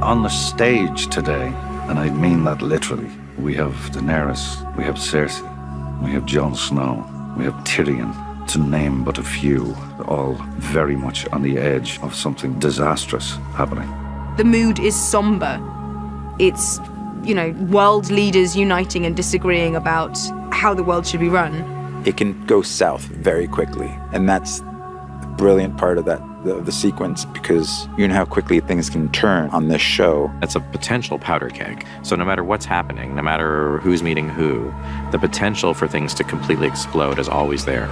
On the stage today, and I mean that literally, we have Daenerys, we have Cersei, we have Jon Snow, we have Tyrion, to name but a few, all very much on the edge of something disastrous happening. The mood is somber. It's, world leaders uniting and disagreeing about how the world should be run. It can go south very quickly, and that's the brilliant part of the sequence, because you know how quickly things can turn on this show. It's a potential powder keg. So no matter what's happening, no matter who's meeting who, the potential for things to completely explode is always there.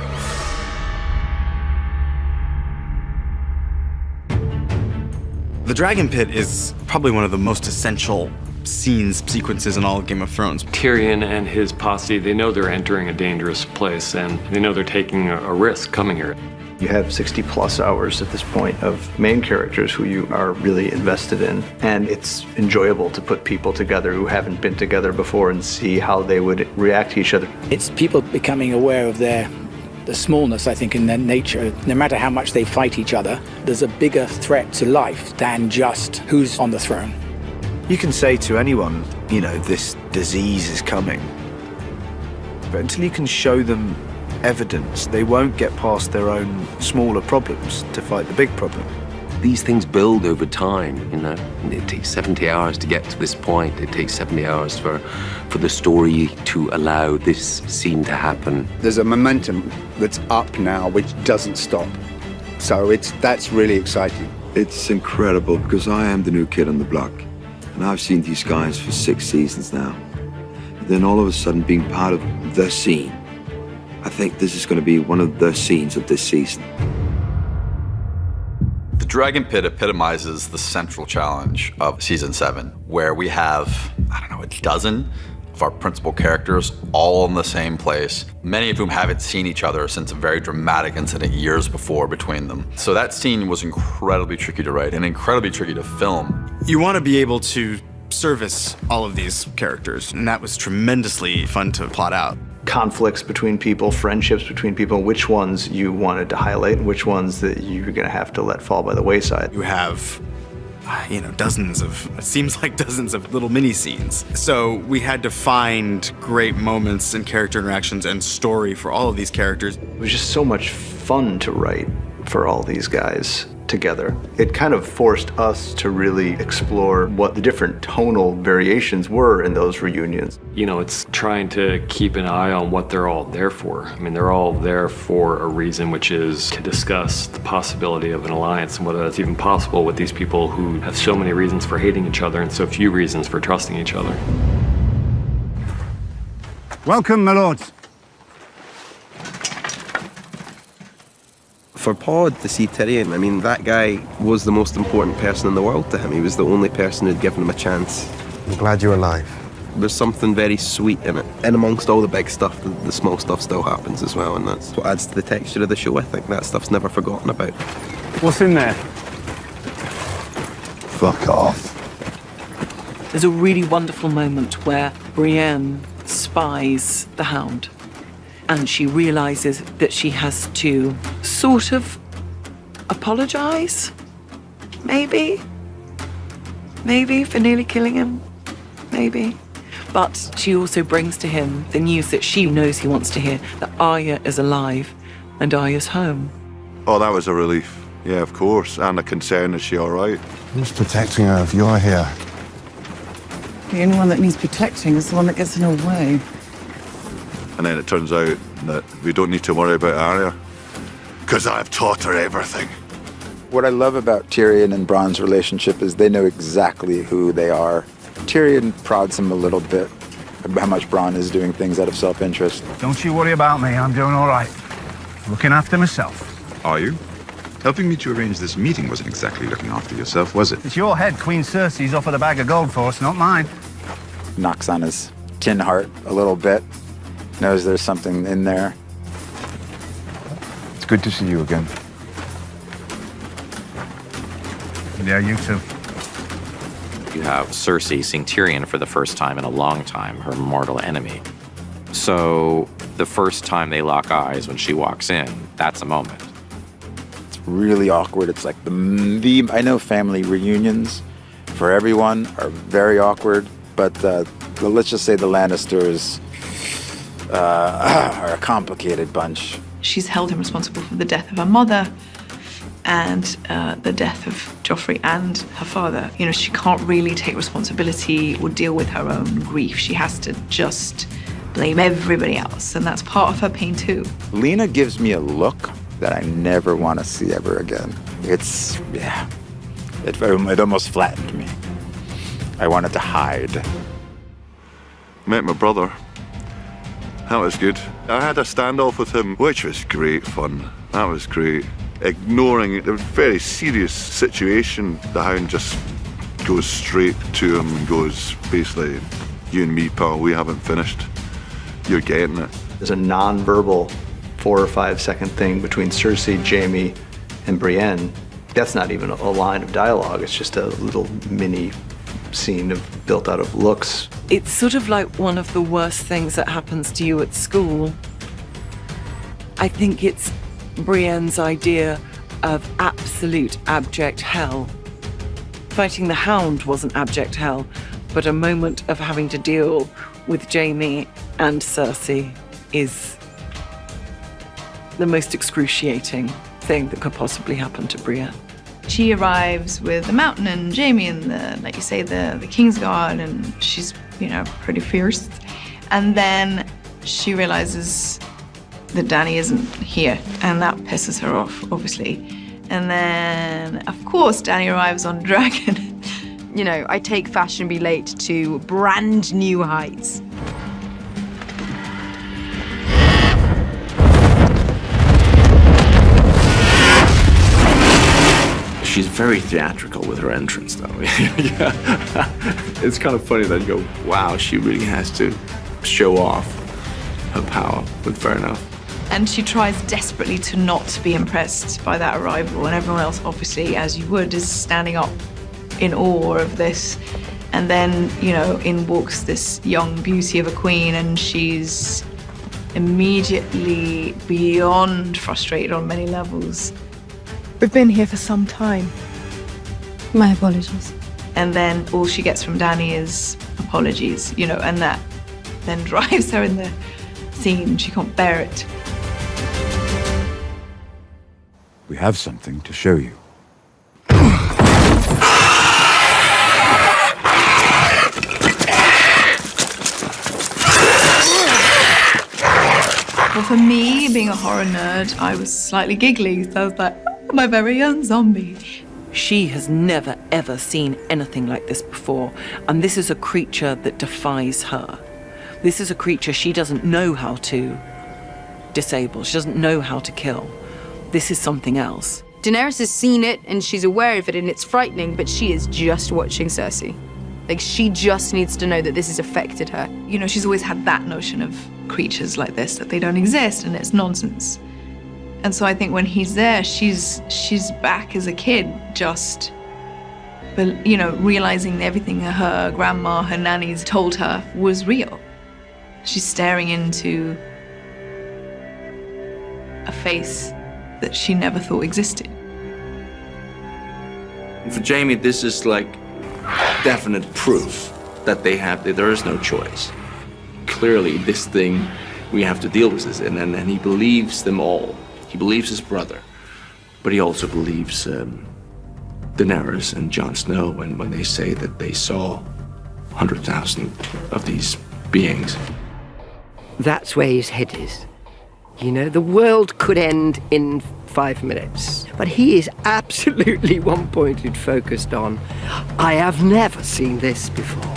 The Dragon Pit is probably one of the most essential sequences in all of Game of Thrones. Tyrion and his posse, they know they're entering a dangerous place, and they know they're taking a risk coming here. You have 60 plus hours at this point of main characters who you are really invested in, and it's enjoyable to put people together who haven't been together before and see how they would react to each other. It's people becoming aware of the smallness, I think, in their nature. No matter how much they fight each other, there's a bigger threat to life than just who's on the throne. You can say to anyone, this disease is coming, but until you can show them evidence, they won't get past their own smaller problems to fight the big problem. These things build over time, It takes 70 hours to get to this point. It takes 70 hours for the story to allow this scene to happen. There's a momentum that's up now which doesn't stop. So that's really exciting. It's incredible because I am the new kid on the block. And I've seen these guys for 6 seasons now. And then all of a sudden being part of the scene. I think this is going to be one of the scenes of this season. The Dragon Pit epitomizes the central challenge of season 7, where we have, a dozen of our principal characters all in the same place, many of whom haven't seen each other since a very dramatic incident years before between them. So that scene was incredibly tricky to write and incredibly tricky to film. You want to be able to service all of these characters, and that was tremendously fun to plot out. Conflicts between people, friendships between people, which ones you wanted to highlight and which ones that you're going to have to let fall by the wayside. You have, dozens of little mini scenes. So we had to find great moments and character interactions and story for all of these characters. It was just so much fun to write for all these guys together. It kind of forced us to really explore what the different tonal variations were in those reunions. It's trying to keep an eye on what they're all there for. They're all there for a reason, which is to discuss the possibility of an alliance and whether that's even possible with these people who have so many reasons for hating each other and so few reasons for trusting each other. Welcome, my lords. For Pod to see Tyrion, that guy was the most important person in the world to him. He was the only person who'd given him a chance. I'm glad you're alive. There's something very sweet in it. And amongst all the big stuff, the small stuff still happens as well, and that's what adds to the texture of the show, I think. That stuff's never forgotten about. What's in there? Fuck off. There's a really wonderful moment where Brienne spies the Hound. And she realizes that she has to sort of apologize, maybe for nearly killing him, maybe. But she also brings to him the news that she knows he wants to hear, that Arya is alive and Arya's home. Oh, that was a relief. Yeah, of course. And a concern, is she all right? Who's protecting her if you're here? The only one that needs protecting is the one that gets in her way. And then it turns out that we don't need to worry about Arya, because I've taught her everything. What I love about Tyrion and Bronn's relationship is they know exactly who they are. Tyrion prods him a little bit about how much Bronn is doing things out of self-interest. Don't you worry about me, I'm doing all right. Looking after myself. Are you? Helping me to arrange this meeting wasn't exactly looking after yourself, was it? It's your head Queen Cersei's offered a bag of gold for us, not mine. Knocks on his tin heart a little bit. Knows there's something in there. It's good to see you again. Yeah, you too. You have Cersei seeing Tyrion for the first time in a long time, her mortal enemy. So the first time they lock eyes when she walks in, that's a moment. It's really awkward. It's like I know family reunions for everyone are very awkward, but let's just say the Lannisters are a complicated bunch. She's held him responsible for the death of her mother and the death of Joffrey and her father. You know, she can't really take responsibility or deal with her own grief. She has to just blame everybody else, and that's part of her pain too. Lena gives me a look that I never want to see ever again. It almost flattened me. I wanted to hide. Met my brother. That was good. I had a standoff with him, which was great fun. That was great. Ignoring a very serious situation, the Hound just goes straight to him and goes, basically, you and me, pal, we haven't finished. You're getting it. There's a non-verbal 4 or 5 second thing between Cersei, Jaime, and Brienne. That's not even a line of dialogue. It's just a little mini scene built out of looks. It's sort of like one of the worst things that happens to you at school. I think it's Brienne's idea of absolute abject hell. Fighting the Hound wasn't abject hell, but a moment of having to deal with Jaime and Cersei is the most excruciating thing that could possibly happen to Brienne. She arrives with the Mountain and Jaime and like you say, the Kingsguard, and she's, you know, pretty fierce. And then she realizes that Dany isn't here, and that pisses her off, obviously. And then, of course, Dany arrives on Dragon. You know, I take Fashion Be Late to brand new heights. She's very theatrical with her entrance, though. Yeah. It's kind of funny that you go, wow, she really has to show off her power, but fair enough. And she tries desperately to not be impressed by that arrival, and everyone else, obviously, as you would, is standing up in awe of this. And then, you know, in walks this young beauty of a queen, and she's immediately beyond frustrated on many levels. We've been here for some time. My apologies. And then all she gets from Dany is apologies, you know, and that then drives her in the scene. She can't bear it. We have something to show you. Well, for me, being a horror nerd, I was slightly giggly, so I was like, oh, my very own zombie. She has never, ever seen anything like this before, and this is a creature that defies her. This is a creature she doesn't know how to disable. She doesn't know how to kill. This is something else. Daenerys has seen it, and she's aware of it, and it's frightening, but she is just watching Cersei. Like, she just needs to know that this has affected her. You know, she's always had that notion of creatures like this, that they don't exist, and it's nonsense. And so I think when he's there, she's back as a kid, just, you know, realizing everything her grandma, her nannies told her was real. She's staring into a face that she never thought existed. For Jaime, this is like definite proof that there is no choice. Clearly, this thing, we have to deal with this, and he believes them all. He believes his brother, but he also believes Daenerys and Jon Snow when they say that they saw 100,000 of these beings. That's where his head is. You know, the world could end in 5 minutes, but he is absolutely one-pointed, focused on, I have never seen this before.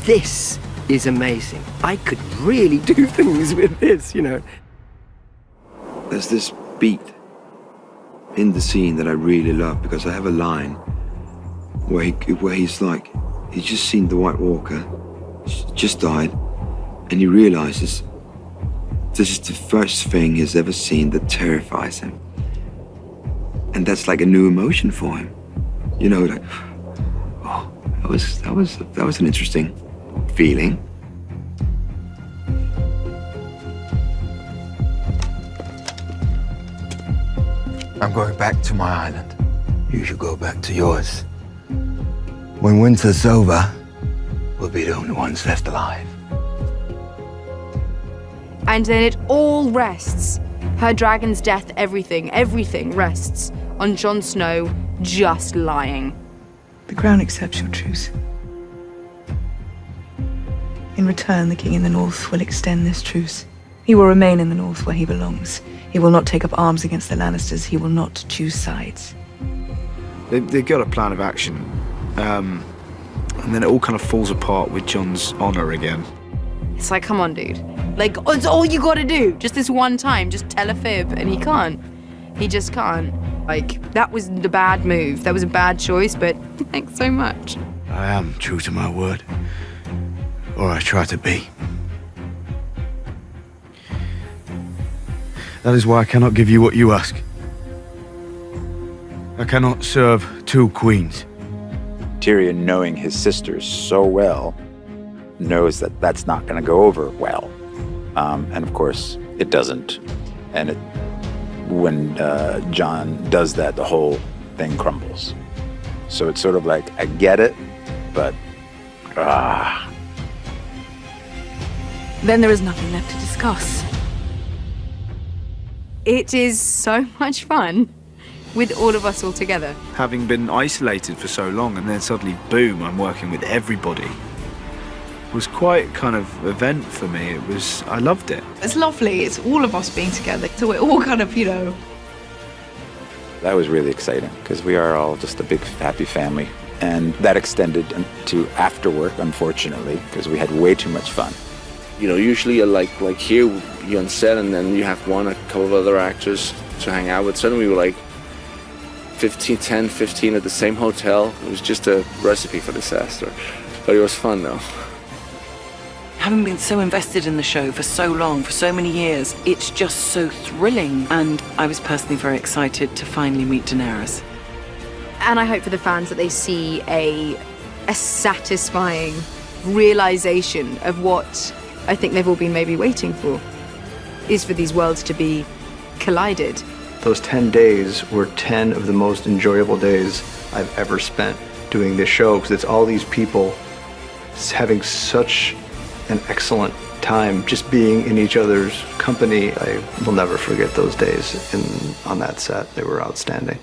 This is amazing. I could really do things with this, you know. There's this beat in the scene that I really love, because I have a line where he's like, he's just seen the White Walker, just died, and he realizes this is the first thing he's ever seen that terrifies him. And that's like a new emotion for him. You know, like, oh, that was an interesting feeling. I'm going back to my island. You should go back to yours. When winter's over, we'll be the only ones left alive. And then it all rests. Her dragon's death, everything rests on Jon Snow just lying. The crown accepts your truce. In return, the king in the north will extend this truce. He will remain in the north where he belongs. He will not take up arms against the Lannisters. He will not choose sides. They've got a plan of action. And then it all kind of falls apart with Jon's honor again. It's like, come on, dude. Like, it's all you gotta do. Just this one time, just tell a fib, and he can't. He just can't. Like, that was the bad move. That was a bad choice, but thanks so much. I am true to my word. Or I try to be. That is why I cannot give you what you ask. I cannot serve two queens. Tyrion, knowing his sisters so well, knows that that's not going to go over well. And of course, it doesn't. And when Jon does that, the whole thing crumbles. So it's sort of like, I get it, but Then there is nothing left to discuss. It is so much fun with all of us all together. Having been isolated for so long and then suddenly, boom, I'm working with everybody. It was quite kind of event for me. I loved it. It's lovely. It's all of us being together. So we're all kind of, that was really exciting because we are all just a big happy family. And that extended to after work, unfortunately, because we had way too much fun. Usually like here, you're on set and then you have a couple of other actors to hang out with. Suddenly we were like 10, 15 at the same hotel. It was just a recipe for disaster. But it was fun though. Having been so invested in the show for so long, for so many years, it's just so thrilling. And I was personally very excited to finally meet Daenerys. And I hope for the fans that they see a satisfying realization of what I think they've all been maybe waiting for, is for these worlds to be collided. Those 10 days were 10 of the most enjoyable days I've ever spent doing this show, because it's all these people having such an excellent time just being in each other's company. I will never forget those days on that set. They were outstanding.